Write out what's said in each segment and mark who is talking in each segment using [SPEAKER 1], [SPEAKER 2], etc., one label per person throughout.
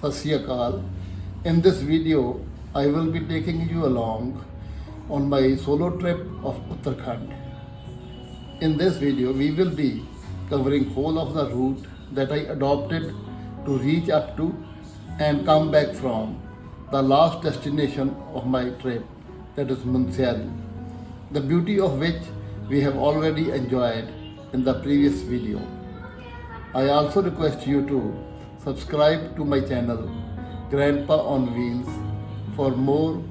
[SPEAKER 1] Sat Sri Akal. In this video, I will be taking you along on my solo trip of Uttarakhand. In this video, we will be covering whole of the route that I adopted to reach up to and come back from the last destination of my trip, that is Munsiyari, the beauty of which we have already enjoyed in the previous video. I also request you to subscribe to my channel Grandpa on Wheels for more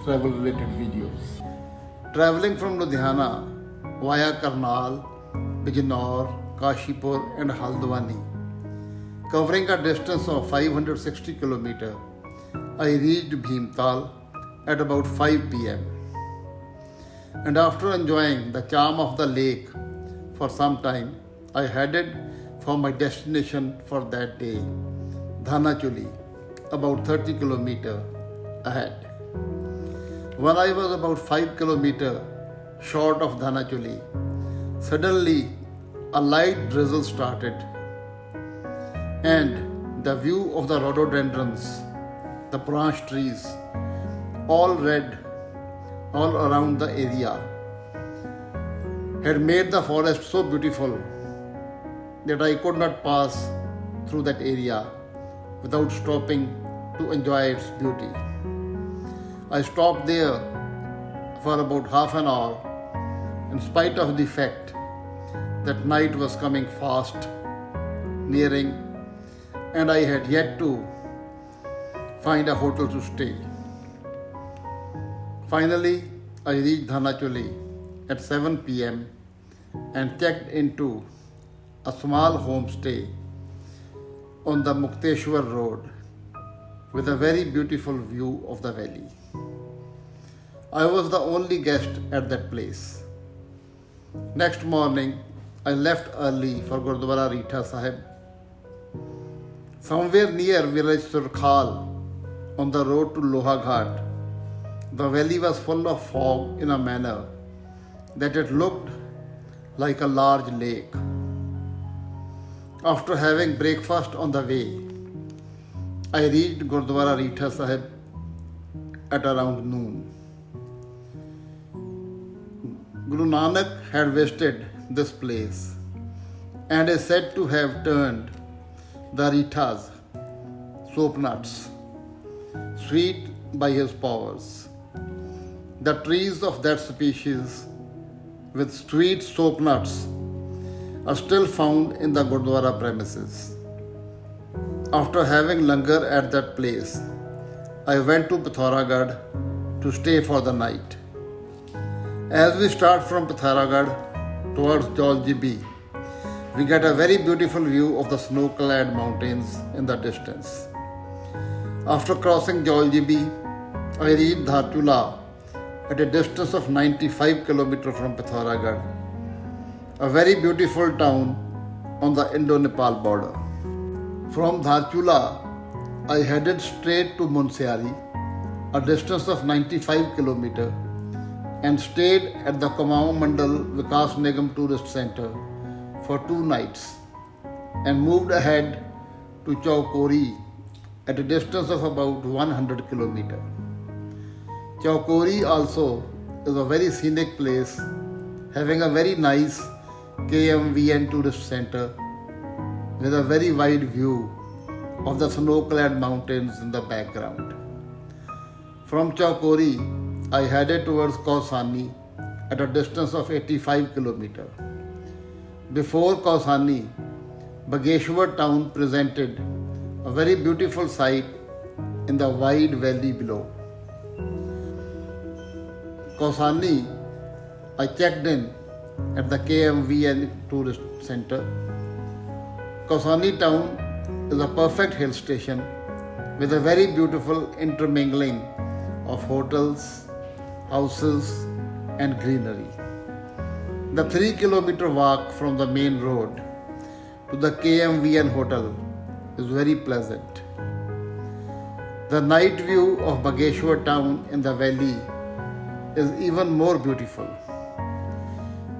[SPEAKER 1] travel related videos. Traveling from Ludhiana via Karnal, Bijnor, Kashipur and Haldwani, covering a distance of 560 km, I reached Bhimtal at about 5 pm. And after enjoying the charm of the lake for some time, I headed for my destination for that day, Dhanachuli, about 30 km ahead. When I was about 5 km short of Dhanachuli, suddenly a light drizzle started, and the view of the rhododendrons, the branch trees, all red all around the area, had made the forest so beautiful that I could not pass through that area without stopping to enjoy its beauty. I stopped there for about half an hour in spite of the fact that night was coming fast, nearing, and I had yet to find a hotel to stay. Finally, I reached Dhanachuli at 7 pm and checked into a small homestay on the Mukteshwar road with a very beautiful view of the valley. I was the only guest at that place. Next morning, I left early for Gurdwara Rita Sahib. Somewhere near village Surkhal, on the road to Lohaghat, the valley was full of fog in a manner that it looked like a large lake. After having breakfast on the way, I reached Gurdwara Rita Sahib at around noon. Guru Nanak had visited this place and is said to have turned the Ritas, soap nuts, sweet by his powers. The trees of that species with sweet soap nuts are still found in the Gurdwara premises. After having langar at that place, I went to Pithoragarh to stay for the night. As we start from Pithoragarh towards Jaljibi, we get a very beautiful view of the snow-clad mountains in the distance. After crossing Jaljibi, I reached Dharchula at a distance of 95 km from Pithoragarh, a very beautiful town on the Indo-Nepal border. From Dharchula, I headed straight to Munsiyari, a distance of 95 km, and stayed at the Kumaon Mandal Vikas Nigam Tourist Center for 2 nights and moved ahead to Chaukori at a distance of about 100 km. Chaukori also is a very scenic place, having a very nice KMVN tourist center with a very wide view of the snow-clad mountains in the background. From Chaukori, I headed towards Kausani at a distance of 85 km. Before Kausani, Bageshwar town presented a very beautiful sight in the wide valley below. Kausani, I checked in at the KMVN Tourist Center. Kausani town is a perfect hill station with a very beautiful intermingling of hotels, houses and greenery. The 3 km walk from the main road to the KMVN hotel is very pleasant. The night view of Bageshwar town in the valley is even more beautiful.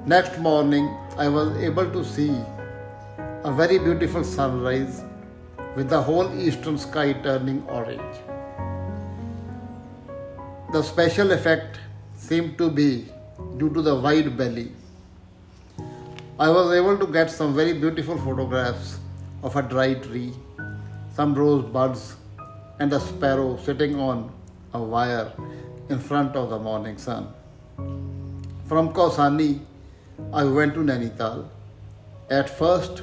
[SPEAKER 1] Next morning, I was able to see a very beautiful sunrise with the whole eastern sky turning orange. The special effect seemed to be due to the wide belly. I was able to get some very beautiful photographs of a dry tree, some rose buds, and a sparrow sitting on a wire in front of the morning sun. From Kausani, I went to Nainital. At first,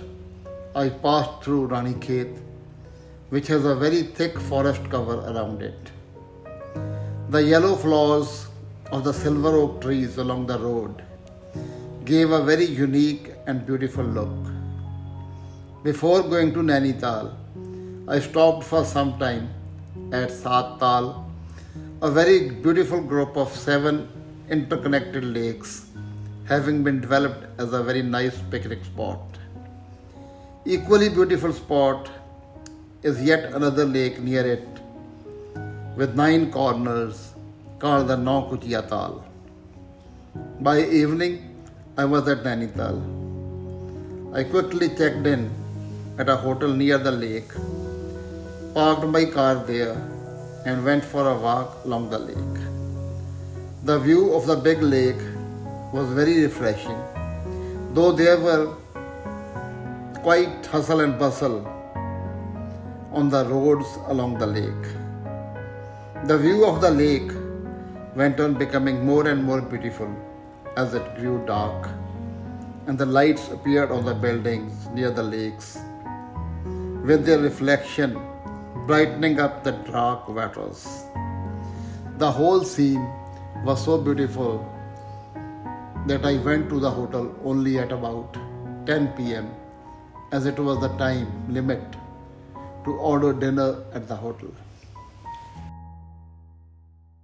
[SPEAKER 1] I passed through Ranikhet, which has a very thick forest cover around it. The yellow flowers of the silver oak trees along the road gave a very unique and beautiful look. Before going to Nainital, I stopped for some time at Sat Tal, a very beautiful group of 7 interconnected lakes having been developed as a very nice picnic spot. Equally beautiful spot is yet another lake near it with 9 corners called the Naukuchia Tal. By evening, I was at Nainital. I quickly checked in at a hotel near the lake, parked my car there, and went for a walk along the lake. The view of the big lake was very refreshing, though there were quite hustle and bustle on the roads along the lake. The view of the lake went on becoming more and more beautiful as it grew dark, and the lights appeared on the buildings near the lakes, with their reflection brightening up the dark waters. The whole scene was so beautiful that I went to the hotel only at about 10 p.m. as it was the time limit to order dinner at the hotel.